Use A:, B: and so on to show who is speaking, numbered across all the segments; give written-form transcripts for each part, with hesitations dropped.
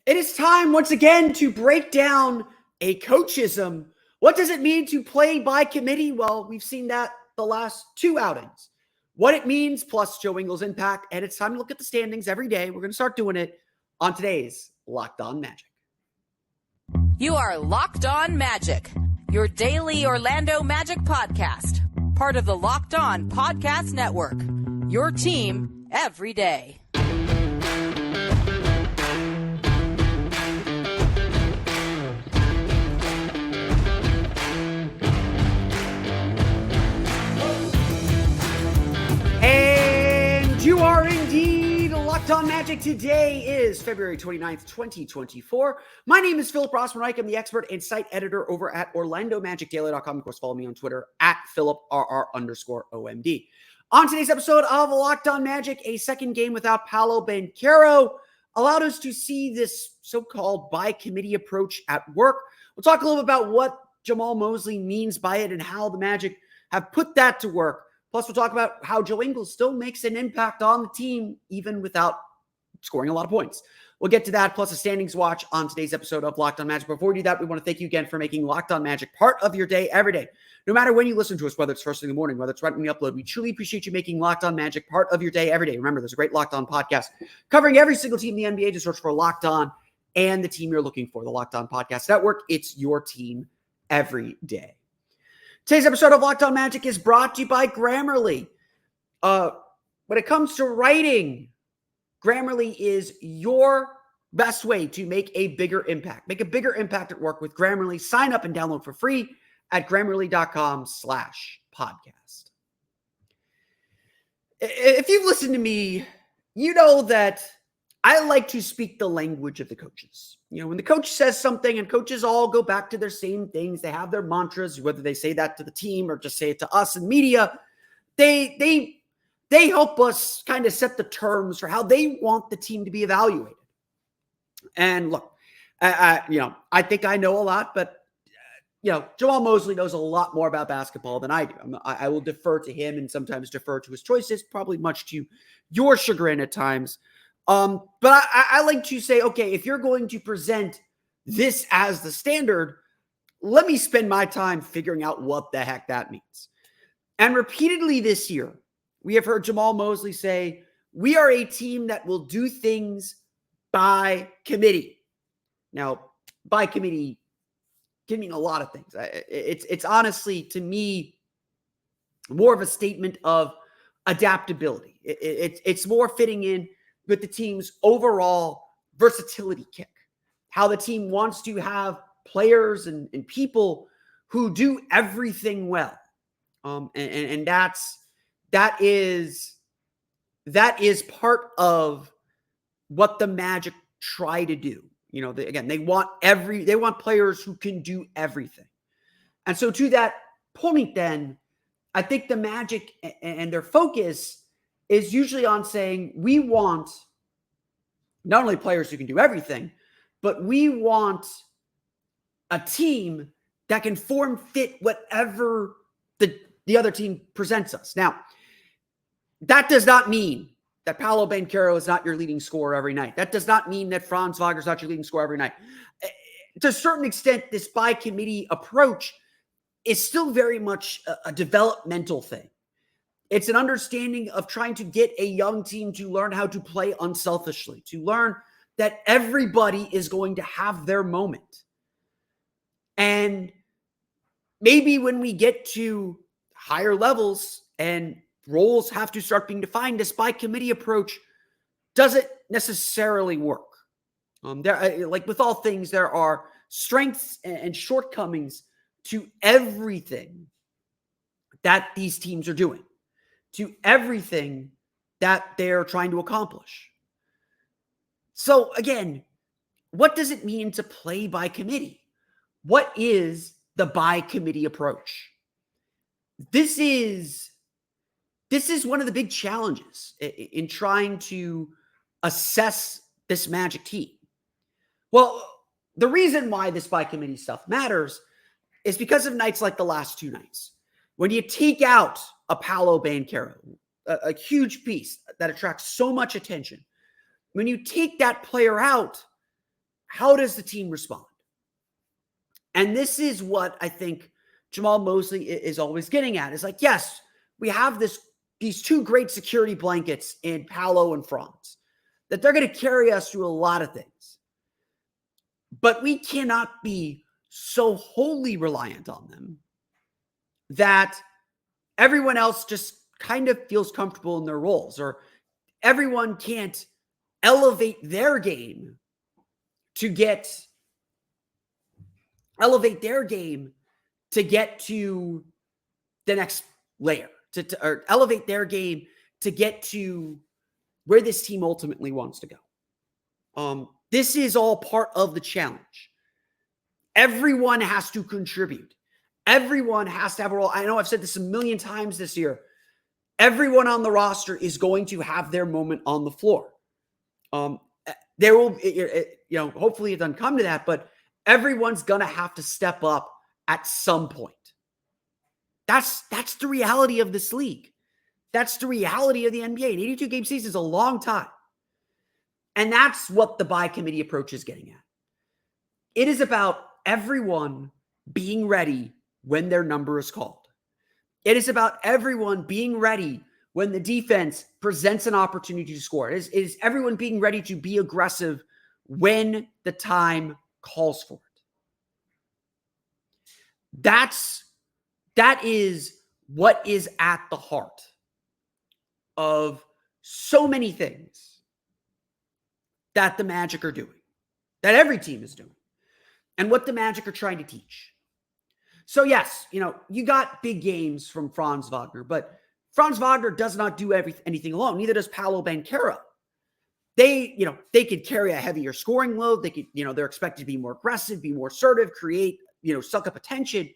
A: It is time once again to break down a coachism. What does it mean to play by committee? Well, we've seen that the last two outings. What it means, plus Joe Ingles' impact, and it's time to look at the standings every day. We're going to start doing it on today's Locked On Magic.
B: You are Locked On Magic, your daily Orlando Magic podcast, part of the Locked On Podcast Network, your team every day.
A: And you are indeed Locked On Magic. Today is February 29th, 2024. My name is Philip Rossman-Reich. I'm the expert and site editor over at OrlandoMagicDaily.com. Of course, follow me on Twitter at PhilipRR_OMD. On today's episode of Locked On Magic, a second game without Paolo Banchero allowed us to see this so-called by-committee approach at work. We'll talk a little bit about what Jamahl Mosley means by it and how the Magic have put that to work. Plus, we'll talk about how Joe Ingles still makes an impact on the team, even without scoring a lot of points. We'll get to that, plus a standings watch on today's episode of Locked On Magic. Before we do that, we want to thank you again for making Locked On Magic part of your day every day. No matter when you listen to us, whether it's first thing in the morning, whether it's right when we upload, we truly appreciate you making Locked On Magic part of your day every day. Remember, there's a great Locked On podcast covering every single team in the NBA. Just search for Locked On and the team you're looking for, the Locked On Podcast Network. It's your team every day. Today's episode of Locked On Magic is brought to you by Grammarly. When it comes to writing, Grammarly is your best way to make a bigger impact. Make a bigger impact at work with Grammarly. Sign up and download for free at Grammarly.com/podcast. If you've listened to me, you know that I like to speak the language of the coaches. You know, when the coach says something and coaches all go back to their same things, they have their mantras, whether they say that to the team or just say it to us in media, they help us kind of set the terms for how they want the team to be evaluated. And look, I think I know a lot, but Jamahl Mosley knows a lot more about basketball than I do. I will defer to him and sometimes defer to his choices, probably much to your chagrin at times. But I like to say, okay, if you're going to present this as the standard, let me spend my time figuring out what the heck that means. And repeatedly this year, we have heard Jamahl Mosley say, we are a team that will do things by committee. Now, by committee can mean a lot of things. It's honestly, to me, more of a statement of adaptability. It's more fitting in with the team's overall versatility kick. How the team wants to have players and people who do everything well. And that is part of what the Magic try to do. You know, they want players who can do everything. And so to that point, then, I think the Magic and their focus is usually on saying, we want not only players who can do everything, but we want a team that can form fit whatever the other team presents us. Now, that does not mean that Paolo Banchero is not your leading scorer every night. That does not mean that Franz Wagner is not your leading scorer every night. To a certain extent, this by-committee approach is still very much a developmental thing. It's an understanding of trying to get a young team to learn how to play unselfishly, to learn that everybody is going to have their moment. And maybe when we get to higher levels and roles have to start being defined, this by-committee approach doesn't necessarily work. Like with all things, there are strengths and shortcomings to everything that these teams are doing, to everything that they're trying to accomplish. So again, what does it mean to play by committee? What is the by-committee approach? This is one of the big challenges in trying to assess this Magic team. Well, the reason why this by-committee stuff matters is because of nights like the last two nights. When you take out a Paolo Banchero, a huge piece that attracts so much attention, when you take that player out, how does the team respond? And this is what I think Jamahl Mosley is always getting at. Is like, yes, we have these two great security blankets in Paolo and Franz, that they're going to carry us through a lot of things. But we cannot be so wholly reliant on them that everyone else just kind of feels comfortable in their roles, or everyone can't elevate their game to get to the next layer, or elevate their game to get to where this team ultimately wants to go. This is all part of the challenge. Everyone has to contribute. Everyone has to have a role. I know I've said this a million times this year. Everyone on the roster is going to have their moment on the floor. There will, hopefully it doesn't come to that, but everyone's going to have to step up at some point. That's the reality of this league. That's the reality of the NBA. An 82-game season is a long time. And that's what the by committee approach is getting at. It is about everyone being ready when their number is called. It is about everyone being ready when the defense presents an opportunity to score. It is everyone being ready to be aggressive when the time calls for it. That is what is at the heart of so many things that the Magic are doing, that every team is doing, and what the Magic are trying to teach. So yes, you got big games from Franz Wagner, but Franz Wagner does not do anything alone. Neither does Paolo Banchero. They could carry a heavier scoring load. They could, they're expected to be more aggressive, be more assertive, create, suck up attention,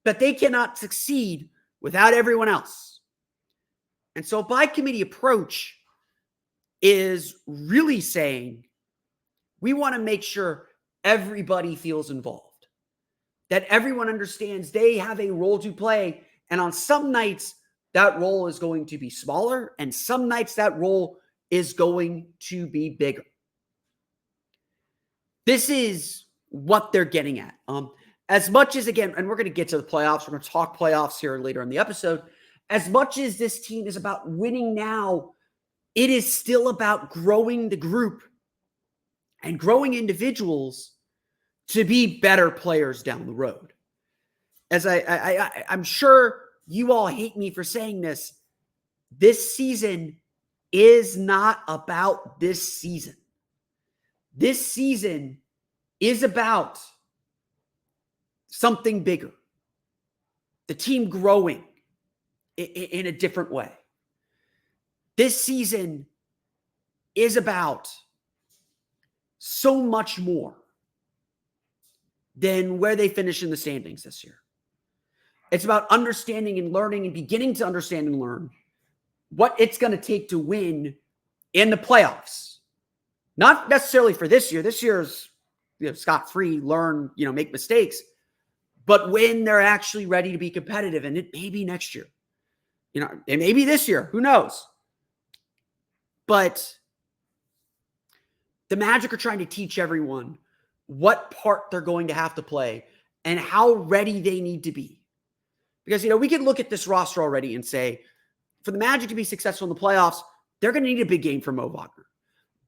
A: but they cannot succeed without everyone else. And so a by committee approach is really saying, we want to make sure everybody feels involved, that everyone understands they have a role to play. And on some nights, that role is going to be smaller, and some nights that role is going to be bigger. This is what they're getting at. As much as, again, and we're going to get to the playoffs, we're going to talk playoffs here later in the episode. As much as this team is about winning now, it is still about growing the group and growing individuals to be better players down the road. As I'm sure you all hate me for saying this, this season is not about this season. This season is about something bigger. The team growing in a different way. This season is about so much more than where they finish in the standings this year. It's about understanding and learning and beginning to understand and learn what it's going to take to win in the playoffs. Not necessarily for this year. This year's scot-free, learn, make mistakes. But when they're actually ready to be competitive, and it may be next year. It may be this year. Who knows? But the Magic are trying to teach everyone what part they're going to have to play and how ready they need to be. Because, we can look at this roster already and say, for the Magic to be successful in the playoffs, they're going to need a big game from Mo Wagner.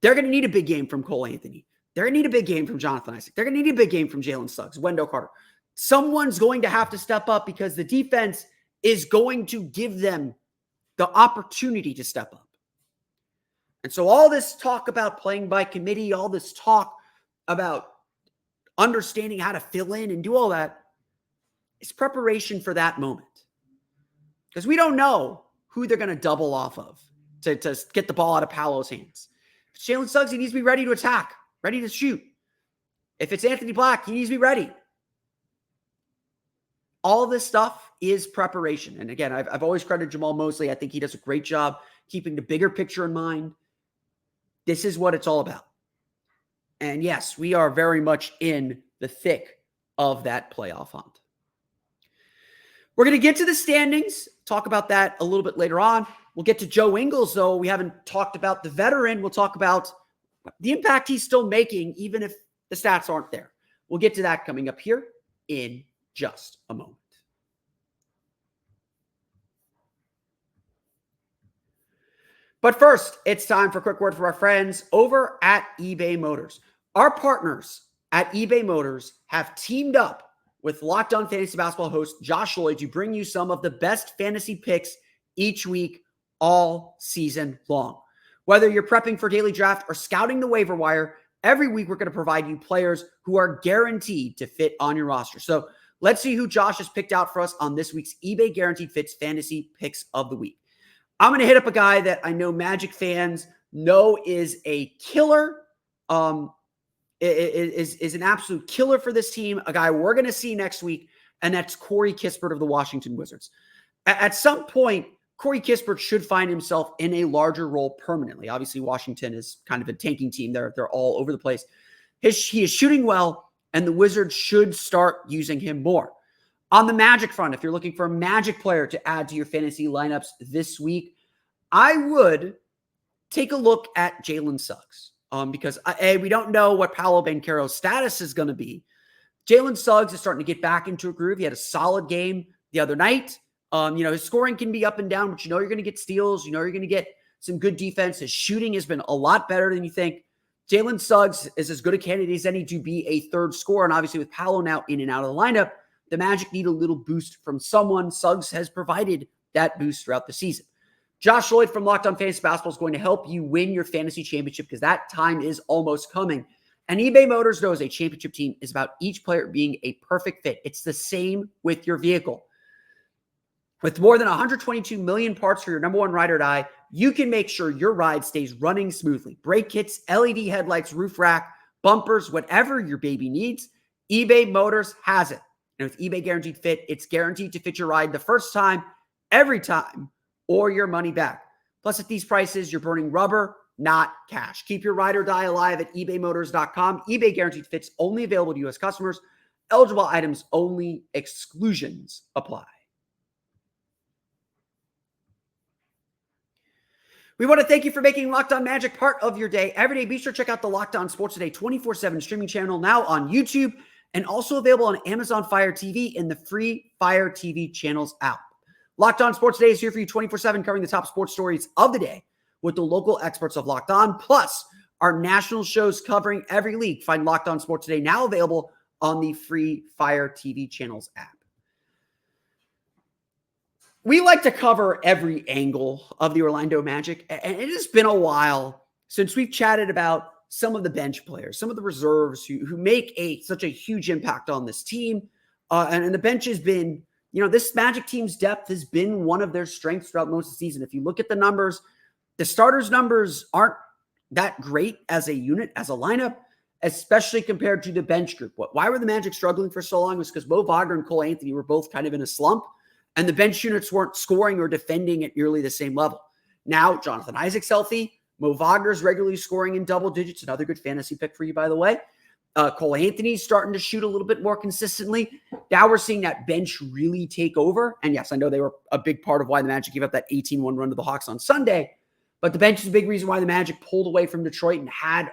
A: They're going to need a big game from Cole Anthony. They're going to need a big game from Jonathan Isaac. They're going to need a big game from Jalen Suggs, Wendell Carter. Someone's going to have to step up because the defense is going to give them the opportunity to step up. And so all this talk about playing by committee, all this talk about understanding how to fill in and do all that is preparation for that moment. Because we don't know who they're going to double off of to get the ball out of Paolo's hands. If it's Jalen Suggs, he needs to be ready to attack, ready to shoot. If it's Anthony Black, he needs to be ready. All this stuff is preparation. And again, I've always credited Jamahl Mosley. I think he does a great job keeping the bigger picture in mind. This is what it's all about. And yes, we are very much in the thick of that playoff hunt. We're going to get to the standings, talk about that a little bit later on. We'll get to Joe Ingles, though. We haven't talked about the veteran. We'll talk about the impact he's still making, even if The stats aren't there. We'll get to that coming up here in just a moment. But first, it's time for a quick word from our friends over at eBay Motors. Our partners at eBay Motors have teamed up with Locked On Fantasy Basketball host Josh Lloyd to bring you some of the best fantasy picks each week, all season long. Whether you're prepping for daily draft or scouting the waiver wire, every week we're going to provide you players who are guaranteed to fit on your roster. So let's see who Josh has picked out for us on this week's eBay Guaranteed Fits Fantasy Picks of the Week. I'm going to hit up a guy that I know Magic fans know is a killer, is an absolute killer for this team, a guy we're going to see next week, and that's Corey Kispert of the Washington Wizards. At some point, Corey Kispert should find himself in a larger role permanently. Obviously, Washington is kind of a tanking team. They're all over the place. He is shooting well, and the Wizards should start using him more. On the Magic front, if you're looking for a Magic player to add to your fantasy lineups this week, I would take a look at Jalen Suggs because we don't know what Paolo Banchero's status is going to be. Jalen Suggs is starting to get back into a groove. He had a solid game the other night. His scoring can be up and down, but you're going to get steals. You're going to get some good defense. His shooting has been a lot better than you think. Jalen Suggs is as good a candidate as any to be a third scorer. And obviously with Paolo now in and out of the lineup, the Magic need a little boost from someone. Suggs has provided that boost throughout the season. Josh Lloyd from Locked On Fantasy Basketball is going to help you win your fantasy championship because that time is almost coming. And eBay Motors knows a championship team is about each player being a perfect fit. It's the same with your vehicle. With more than 122 million parts for your number one ride or die, you can make sure your ride stays running smoothly. Brake kits, LED headlights, roof rack, bumpers, whatever your baby needs, eBay Motors has it. And with eBay Guaranteed Fit, it's guaranteed to fit your ride the first time, every time, or your money back. Plus, at these prices, you're burning rubber, not cash. Keep your ride or die alive at ebaymotors.com. eBay Guaranteed Fits only available to U.S. customers. Eligible items only. Exclusions apply. We want to thank you for making Locked On Magic part of your day every day. Be sure to check out the Locked On Sports Today 24/7 streaming channel now on YouTube and also available on Amazon Fire TV in the free Fire TV channels app. Locked On Sports Today is here for you 24/7, covering the top sports stories of the day with the local experts of Locked On, plus our national shows covering every league. Find Locked On Sports Today now available on the free Fire TV channels app. We like to cover every angle of the Orlando Magic, and it has been a while since we've chatted about some of the bench players, some of the reserves who make such a huge impact on this team. And the bench has been, this Magic team's depth has been one of their strengths throughout most of the season. If you look at the numbers, the starters' numbers aren't that great as a unit, as a lineup, especially compared to the bench group. Why were the Magic struggling for so long? It was because Mo Wagner and Cole Anthony were both kind of in a slump, and the bench units weren't scoring or defending at nearly the same level. Now, Jonathan Isaac's healthy. Mo Wagner's regularly scoring in double digits. Another good fantasy pick for you, by the way. Cole Anthony's starting to shoot a little bit more consistently. Now we're seeing that bench really take over. And yes, I know they were a big part of why the Magic gave up that 18-1 run to the Hawks on Sunday. But the bench is a big reason why the Magic pulled away from Detroit and had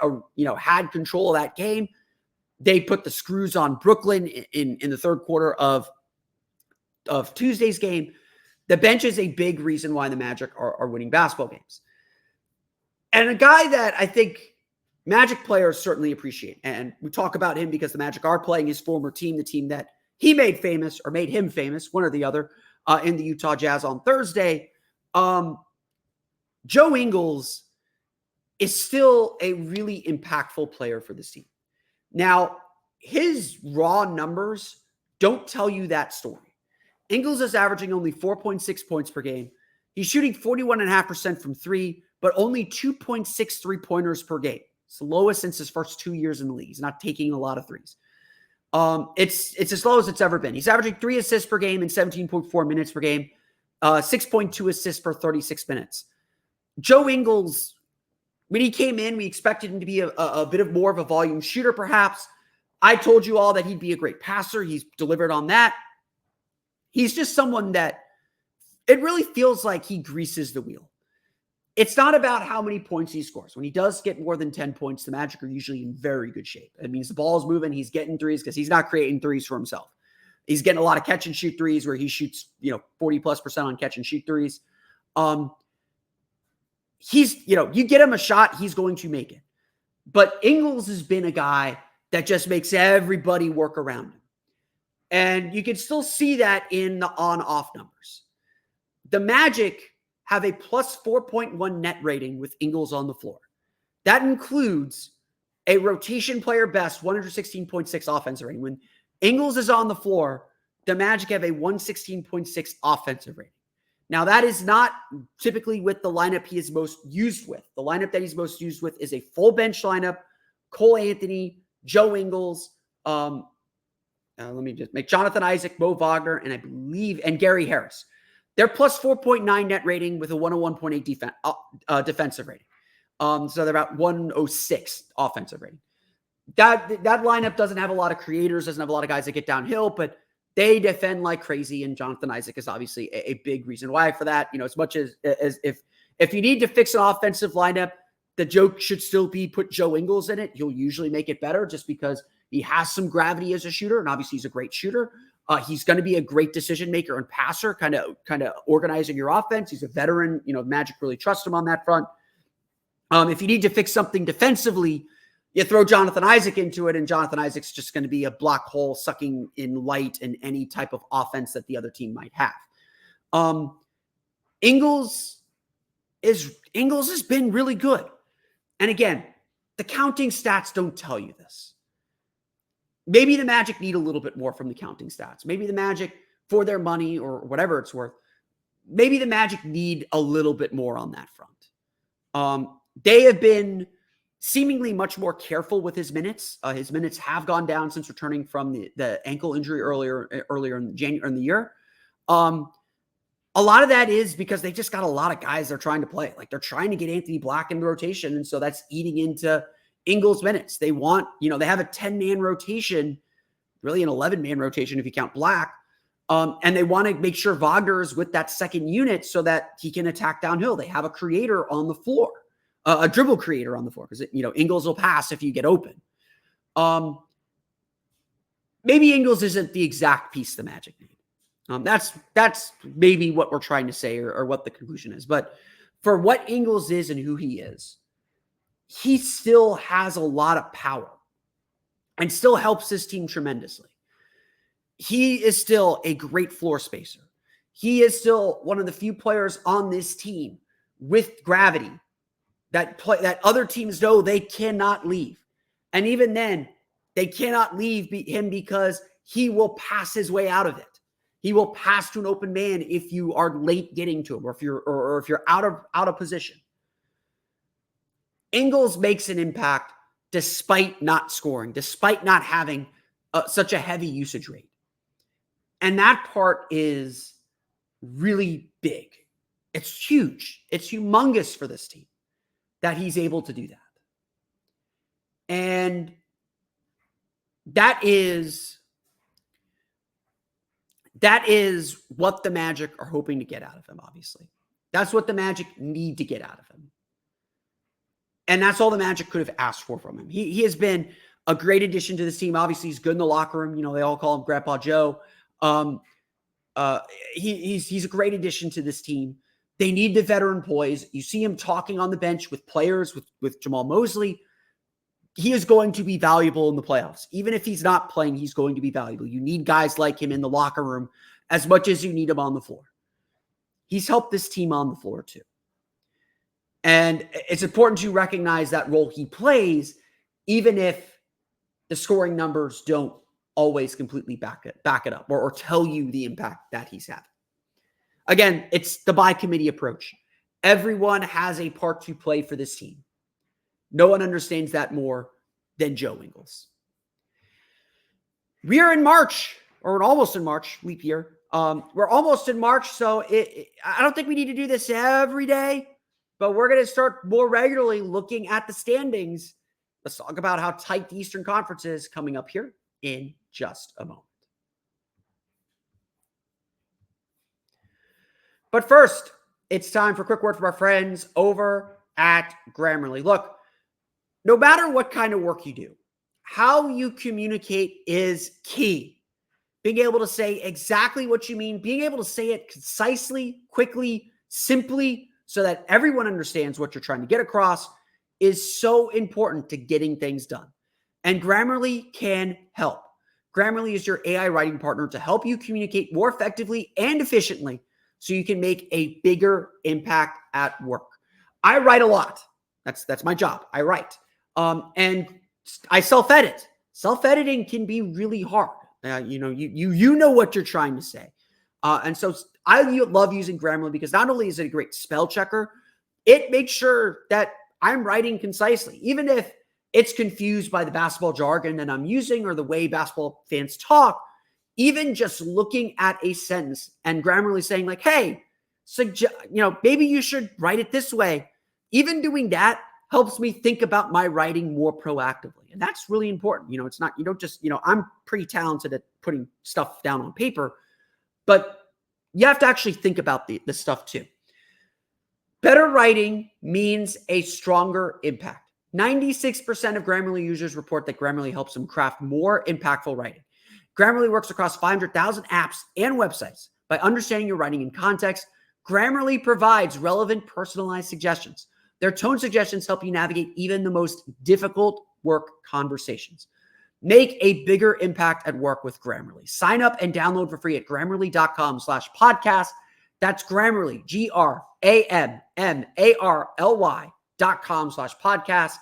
A: control of that game. They put the screws on Brooklyn in the third quarter of Tuesday's game. The bench is a big reason why the Magic are winning basketball games. And a guy that I think Magic players certainly appreciate, and we talk about him because the Magic are playing his former team, the team that he made famous or made him famous, one or the other, in the Utah Jazz on Thursday. Joe Ingles is still a really impactful player for this team. Now, his raw numbers don't tell you that story. Ingles is averaging only 4.6 points per game. He's shooting 41.5% from three, but only 2.6 three-pointers per game. It's the lowest since his first 2 years in the league. He's not taking a lot of threes. It's as low as it's ever been. He's averaging 3 assists per game in 17.4 minutes per game, 6.2 assists per 36 minutes. Joe Ingles, when he came in, we expected him to be a bit of more of a volume shooter, perhaps. I told you all that he'd be a great passer. He's delivered on that. He's just someone that it really feels like he greases the wheel. it's not about how many points he scores. When he does get more than 10 points, the Magic are usually in very good shape. It means the ball's moving, he's getting threes because he's not creating threes for himself. He's getting a lot of catch and shoot threes where he shoots, 40+% on catch and shoot threes. He's, you get him a shot, he's going to make it. But Ingles has been a guy that just makes everybody work around him. And you can still see that in the on-off numbers. The Magic have a plus 4.1 net rating with Ingles on the floor. That includes a rotation player best 116.6 offensive rating. When Ingles is on the floor, the Magic have a 116.6 offensive rating. Now, that is not typically with the lineup he is most used with. The lineup that he's most used with is a full bench lineup: Cole Anthony, Joe Ingles, let me just make Jonathan Isaac, Mo Wagner, and Gary Harris. They're plus 4.9 net rating with a 101.8 defensive rating. So they're about 106 offensive rating. That lineup doesn't have a lot of creators, doesn't have a lot of guys that get downhill, but they defend like crazy, and Jonathan Isaac is obviously a big reason why for that. As much as if you need to fix an offensive lineup, the joke should still be put Joe Ingles in it. He'll usually make it better just because he has some gravity as a shooter, and obviously he's a great shooter. He's going to be a great decision maker and passer, kind of organizing your offense. He's a veteran. Magic really trust him on that front. If you need to fix something defensively, you throw Jonathan Isaac into it, and Jonathan Isaac's just going to be a black hole sucking in light and any type of offense that the other team might have. Ingles has been really good. And again, the counting stats don't tell you this. Maybe the Magic need a little bit more from the counting stats. Maybe the Magic, for their money or whatever it's worth, maybe the Magic need a little bit more on that front. They have been seemingly much more careful with his minutes. His minutes have gone down since returning from the ankle injury earlier in the year. A lot of that is because they just got a lot of guys they're trying to play. Like, they're trying to get Anthony Black in the rotation, and so that's eating into Ingles' minutes. They want, they have a 10-man rotation, really an 11-man rotation if you count Black, and they want to make sure Wagner's with that second unit so that he can attack downhill. They have a creator on the floor. A dribble creator on the floor, because Ingles will pass if you get open. Maybe Ingles isn't the exact piece the Magic need. That's maybe what we're trying to say, or what the conclusion is. But for what Ingles is and who he is, he still has a lot of power and still helps his team tremendously. He is still a great floor spacer. He is still one of the few players on this team with gravity that other teams know they cannot leave. And even then, they cannot leave him because he will pass his way out of it. He will pass to an open man if you are late getting to him, or if you're out of position. Ingles makes an impact despite not scoring, despite not having such a heavy usage rate. And that part is really big. It's huge. It's humongous for this team that he's able to do that. And that is what the Magic are hoping to get out of him, obviously. That's what the Magic need to get out of him. And that's all the Magic could have asked for from him. He has been a great addition to this team. Obviously, he's good in the locker room. They all call him Grandpa Joe. He's a great addition to this team. They need the veteran poise. You see him talking on the bench with players, with Jamahl Mosley. He is going to be valuable in the playoffs. Even if he's not playing, he's going to be valuable. You need guys like him in the locker room as much as you need him on the floor. He's helped this team on the floor too. And it's important to recognize that role he plays, even if the scoring numbers don't always completely back it up or tell you the impact that he's having. Again, it's the by committee approach. Everyone has a part to play for this team. No one understands that more than Joe Ingles. We are in March, or almost in March, leap year. We're almost in March, so I don't think we need to do this every day, but we're going to start more regularly looking at the standings. Let's talk about how tight the Eastern Conference is coming up here in just a moment. But first, it's time for a quick word from our friends over at Grammarly. Look, no matter what kind of work you do, how you communicate is key. Being able to say exactly what you mean, being able to say it concisely, quickly, simply, so that everyone understands what you're trying to get across is so important to getting things done. And Grammarly can help. Grammarly is your AI writing partner to help you communicate more effectively and efficiently so you can make a bigger impact at work. I write a lot. That's my job. I write. And I self-edit. Self-editing can be really hard. You know what you're trying to say. And so I love using Grammarly because not only is it a great spell checker, it makes sure that I'm writing concisely. Even if it's confused by the basketball jargon that I'm using or the way basketball fans talk, even just looking at a sentence and Grammarly saying like, hey, maybe you should write it this way. Even doing that helps me think about my writing more proactively. And that's really important. It's not, you don't just, I'm pretty talented at putting stuff down on paper, but you have to actually think about the stuff too. Better writing means a stronger impact. 96% of Grammarly users report that Grammarly helps them craft more impactful writing. Grammarly works across 500,000 apps and websites. By understanding your writing in context, Grammarly provides relevant, personalized suggestions. Their tone suggestions help you navigate even the most difficult work conversations. Make a bigger impact at work with Grammarly. Sign up and download for free at Grammarly.com/podcast. That's Grammarly, Grammarly.com/podcast.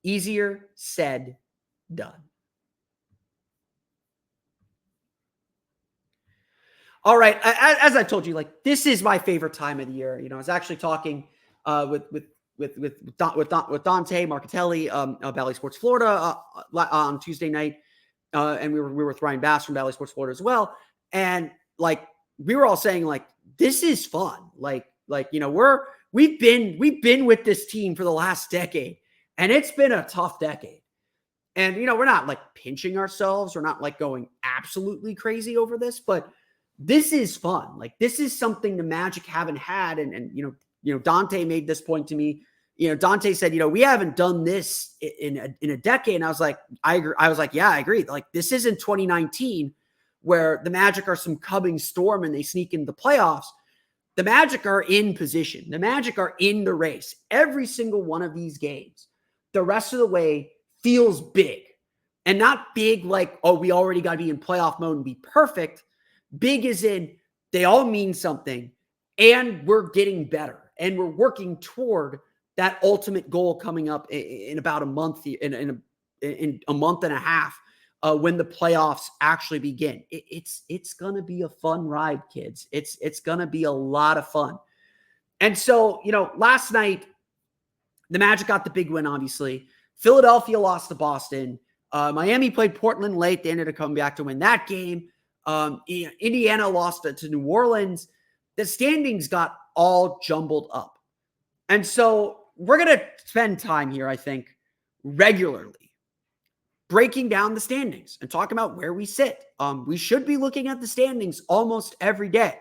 A: Easier said, done. All right. As I told you, this is my favorite time of the year. I was actually talking with Dante Marcatelli of Valley Sports Florida on Tuesday night, and we were with Ryan Bass from Valley Sports Florida as well, and we were all saying this is fun. We've been with this team for the last decade, and it's been a tough decade. And we're not pinching ourselves, we're not going absolutely crazy over this, but this is fun. This is something the Magic haven't had, and Dante made this point to me. Dante said, we haven't done this in a decade. And I was like, I agree. I was like, yeah, I agree. This isn't 2019 where the Magic are some coming storm and they sneak into the playoffs. The Magic are in position. The Magic are in the race. Every single one of these games, the rest of the way feels big, and not big we already got to be in playoff mode and be perfect. Big as in they all mean something, and we're getting better. And we're working toward that ultimate goal coming up in about a month, in a month and a half, when the playoffs actually begin. It's gonna be a fun ride, kids. It's gonna be a lot of fun. And so, last night the Magic got the big win. Obviously, Philadelphia lost to Boston. Miami played Portland late. They ended up coming back to win that game. Indiana lost to New Orleans. The standings got all jumbled up. And so we're going to spend time here, I think, regularly breaking down the standings and talking about where we sit. We should be looking at the standings almost every day.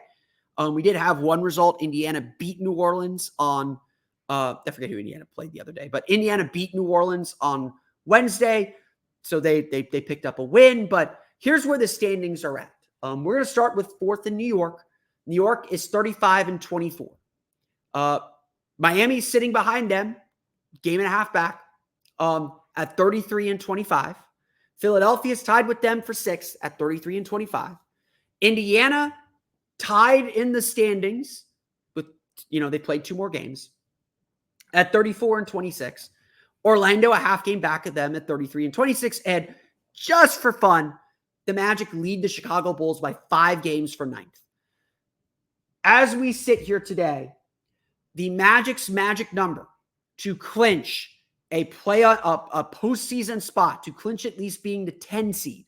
A: We did have one result. Indiana beat New Orleans on, I forget who Indiana played the other day, but Indiana beat New Orleans on Wednesday. So they picked up a win, but here's where the standings are at. We're going to start with fourth in New York. New York is 35-24. Miami's sitting behind them, game and a half back, at 33-25. Philadelphia's tied with them for sixth at 33-25. Indiana tied in the standings with, they played two more games at 34-26. Orlando a half game back of them at 33-26. And just for fun, the Magic lead the Chicago Bulls by 5 games for ninth. As we sit here today, the Magic's magic number to clinch a postseason spot, to clinch at least being the 10 seed.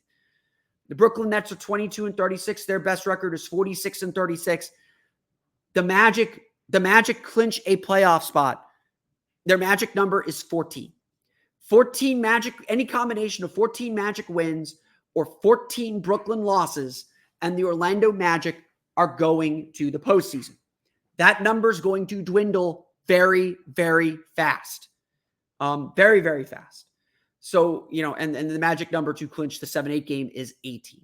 A: The Brooklyn Nets are 22-36. Their best record is 46-36. The Magic clinch a playoff spot. Their magic number is 14. 14 Magic, any combination of 14 Magic wins or 14 Brooklyn losses, and the Orlando Magic are going to the postseason. that number is going to dwindle very, very fast. Very, very fast. So, and the magic number to clinch the 7-8 game is 18.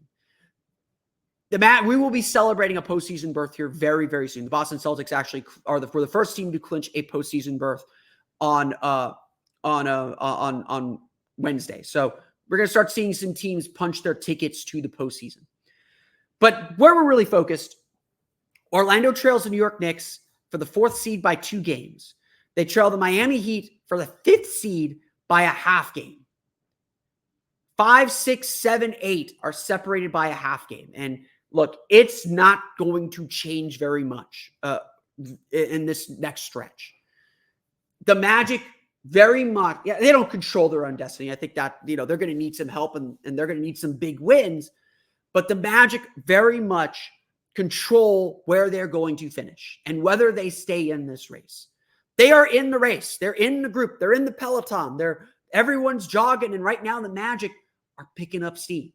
A: We will be celebrating a postseason berth here very, very soon. The Boston Celtics actually were the first team to clinch a postseason berth on Wednesday. So we're going to start seeing some teams punch their tickets to the postseason. But where we're really focused, Orlando trails the New York Knicks for the 4th seed by 2 games. They trail the Miami Heat for the 5th seed by a half game. 5, 6, 7, 8 are separated by a half game. And look, it's not going to change very much in this next stretch. The Magic very much, they don't control their own destiny. I think that, they're going to need some help and they're going to need some big wins. But the Magic very much control where they're going to finish and whether they stay in this race. They are in the race. They're in the group. They're in the peloton. Everyone's jogging. And right now the Magic are picking up steam.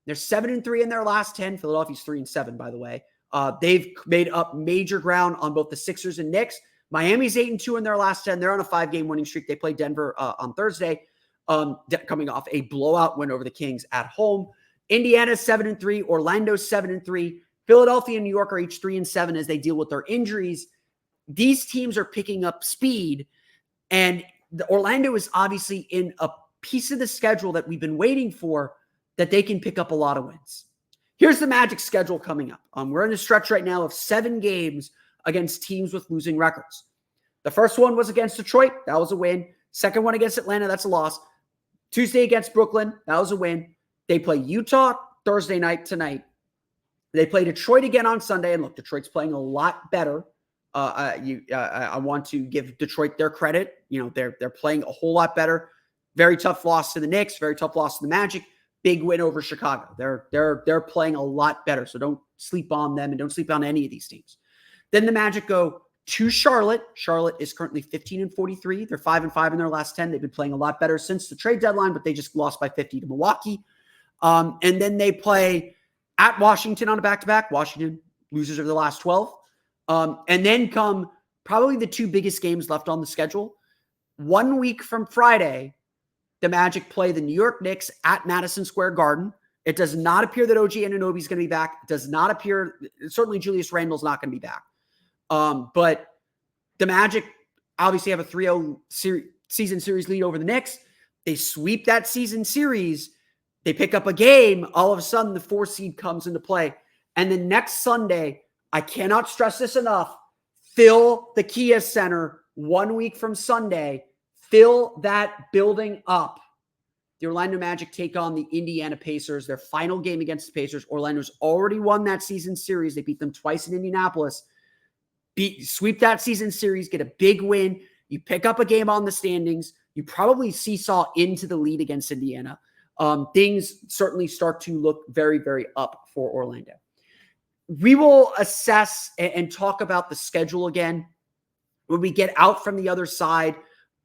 A: They're 7-3 in their last 10. Philadelphia's 3-7, by the way. They've made up major ground on both the Sixers and Knicks. Miami's 8-2 in their last 10. They're on a 5-game winning streak. They play Denver on Thursday, coming off a blowout win over the Kings at home. Indiana's 7-3. Orlando's 7-3. Philadelphia and New York are each 3-7 as they deal with their injuries. These teams are picking up speed, and Orlando is obviously in a piece of the schedule that we've been waiting for, that they can pick up a lot of wins. Here's the Magic schedule coming up. We're in a stretch right now of 7 games against teams with losing records. The first one was against Detroit. That was a win. Second one against Atlanta. That's a loss. Tuesday against Brooklyn. That was a win. They play Utah Thursday night tonight. They play Detroit again on Sunday. And look, Detroit's playing a lot better. I want to give Detroit their credit. They're playing a whole lot better. Very tough loss to the Knicks. Very tough loss to the Magic. Big win over Chicago. They're playing a lot better. So don't sleep on them and don't sleep on any of these teams. Then the Magic go to Charlotte. Charlotte is currently 15-43. They're 5-5 in their last 10. They've been playing a lot better since the trade deadline, but they just lost by 50 to Milwaukee. And then they play at Washington on a back-to-back. Washington losers over the last 12. And then come probably the 2 biggest games left on the schedule. 1 week from Friday, the Magic play the New York Knicks at Madison Square Garden. It does not appear that OG Anunoby is going to be back. It does not appear, certainly Julius Randle's not going to be back. But the Magic obviously have a 3-0 season series lead over the Knicks. They sweep that season series. They pick up a game. All of a sudden, the 4 seed comes into play. And then next Sunday, I cannot stress this enough, fill the Kia Center 1 week from Sunday. Fill that building up. The Orlando Magic take on the Indiana Pacers, their final game against the Pacers. Orlando's already won that season series. They beat them twice in Indianapolis. Sweep that season series, get a big win. You pick up a game on the standings. You probably seesaw into the lead against Indiana. Things certainly start to look very, very up for Orlando. We will assess and talk about the schedule again when we get out from the other side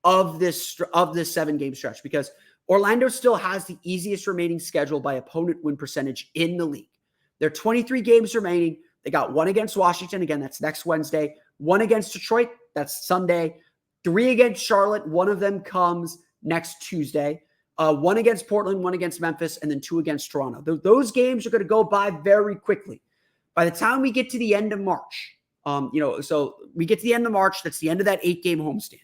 A: of this 7-game stretch, because Orlando still has the easiest remaining schedule by opponent win percentage in the league. There are 23 games remaining. They got 1 against Washington. Again, that's next Wednesday. 1 against Detroit. That's Sunday. 3 against Charlotte. 1 of them comes next Tuesday. 1 against Portland, 1 against Memphis, and then 2 against Toronto. Those games are going to go by very quickly. By the time we get to the end of March, so we get to the end of March, that's the end of that 8-game homestand.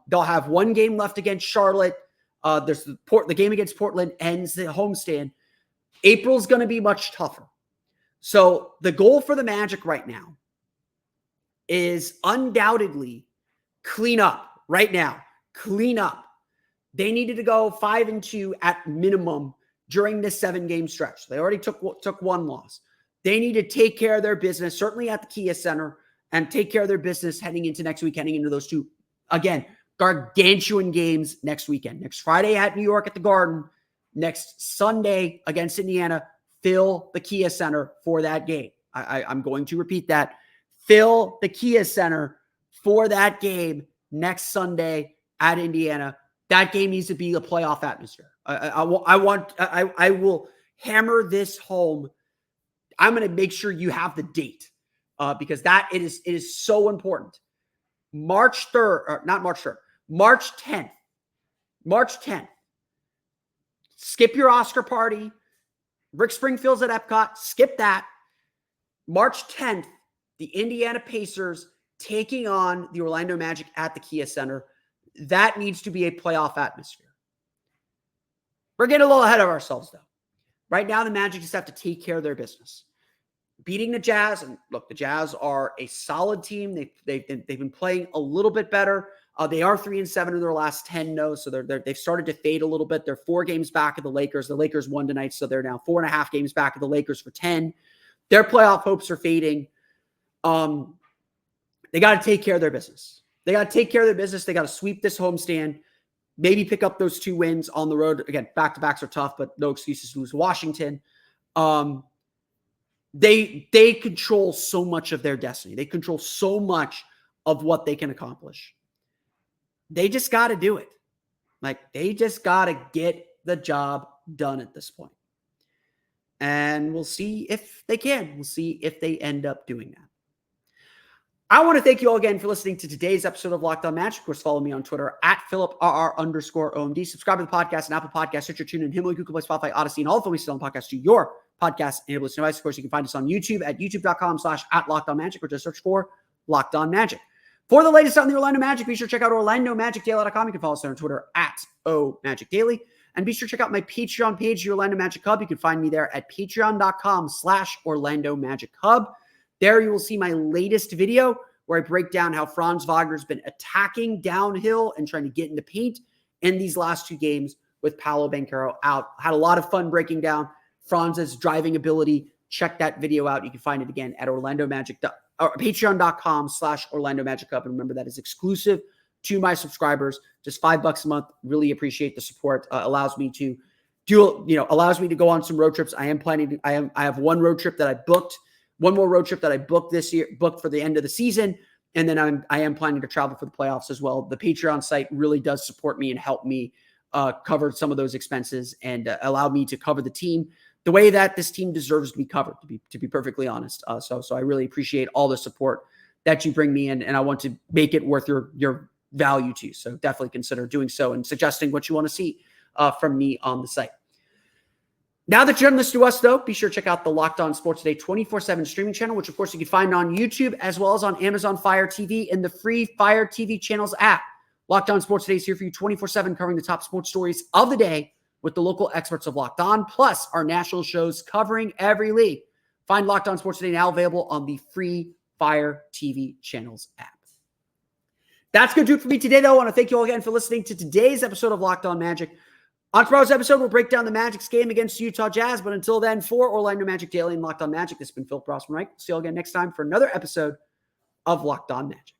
A: They'll have 1 game left against Charlotte. There's the game against Portland ends the homestand. April's going to be much tougher. So the goal for the Magic right now is undoubtedly clean up right now. Clean up. They needed to go 5-2 at minimum during this 7-game stretch. They already took 1 loss. They need to take care of their business, certainly at the Kia Center, and take care of their business heading into next week, heading into those 2, again, gargantuan games next weekend. Next Friday at New York at the Garden. Next Sunday against Indiana. Fill the Kia Center for that game. I'm going to repeat that. Fill the Kia Center for that game next Sunday at Indiana. That game needs to be a playoff atmosphere. I will hammer this home. I'm going to make sure you have the date. because it is so important. March 3rd, or not March 3rd, March 10th. March 10th. Skip your Oscar party. Rick Springfield's at Epcot. Skip that. March 10th, the Indiana Pacers taking on the Orlando Magic at the Kia Center. That needs to be a playoff atmosphere. We're getting a little ahead of ourselves, though. Right now, the Magic just have to take care of their business. Beating the Jazz, and look, the Jazz are a solid team. They've been playing a little bit better. They are 3-7 in their last 10, though, so they've started to fade a little bit. They're 4 games back of the Lakers. The Lakers won tonight, so they're now 4.5 games back of the Lakers for 10. Their playoff hopes are fading. They got to take care of their business. They got to take care of their business. They got to sweep this homestand. Maybe pick up those 2 wins on the road. Again, back-to-backs are tough, but no excuses to lose Washington. They control so much of their destiny. They control so much of what they can accomplish. They just got to do it. They just got to get the job done at this point. And we'll see if they can. We'll see if they end up doing that. I want to thank you all again for listening to today's episode of Locked On Magic. Of course, follow me on Twitter at @PhilipRR_OMD. Subscribe to the podcast and Apple Podcasts, Stitcher, TuneIn, Himalaya, Google Play, Spotify, Odyssey, and all the Philly podcasts to your podcast-enabled device. Of course, you can find us on YouTube at youtube.com/@LockedOnMagic, or just search for Locked On Magic. For the latest on the Orlando Magic, be sure to check out OrlandoMagicDaily.com. You can follow us on Twitter at @OMagicDaily. And be sure to check out my Patreon page, the Orlando Magic Hub. You can find me there at patreon.com/Orlando Magic Hub. There you will see my latest video where I break down how Franz Wagner's been attacking downhill and trying to get into paint in these last 2 games with Paolo Banchero out. Had a lot of fun breaking down Franz's driving ability. Check that video out. You can find it again at patreon.com/Orlando Magic Hub. And remember, that is exclusive to my subscribers. Just $5 a month. Really appreciate the support. Allows me to go on some road trips. I have one road trip that I booked. One more road trip that I booked this year, booked for the end of the season. And then I am planning to travel for the playoffs as well. The Patreon site really does support me and help me cover some of those expenses and allow me to cover the team the way that this team deserves to be covered, to be perfectly honest. So I really appreciate all the support that you bring me in, and I want to make it worth your value to you. So definitely consider doing so and suggesting what you want to see from me on the site. Now that you're done listening to us, though, be sure to check out the Locked On Sports Today 24/7 streaming channel, which, of course, you can find on YouTube as well as on Amazon Fire TV in the free Fire TV channels app. Locked On Sports Today is here for you 24/7, covering the top sports stories of the day with the local experts of Locked On, plus our national shows covering every league. Find Locked On Sports Today now available on the free Fire TV channels app. That's going to do it for me today, though. I want to thank you all again for listening to today's episode of Locked On Magic. On tomorrow's episode, we'll break down the Magic's game against the Utah Jazz. But until then, for Orlando Magic Daily and Locked On Magic, this has been Phil Rossman-Reich. See you all again next time for another episode of Locked On Magic.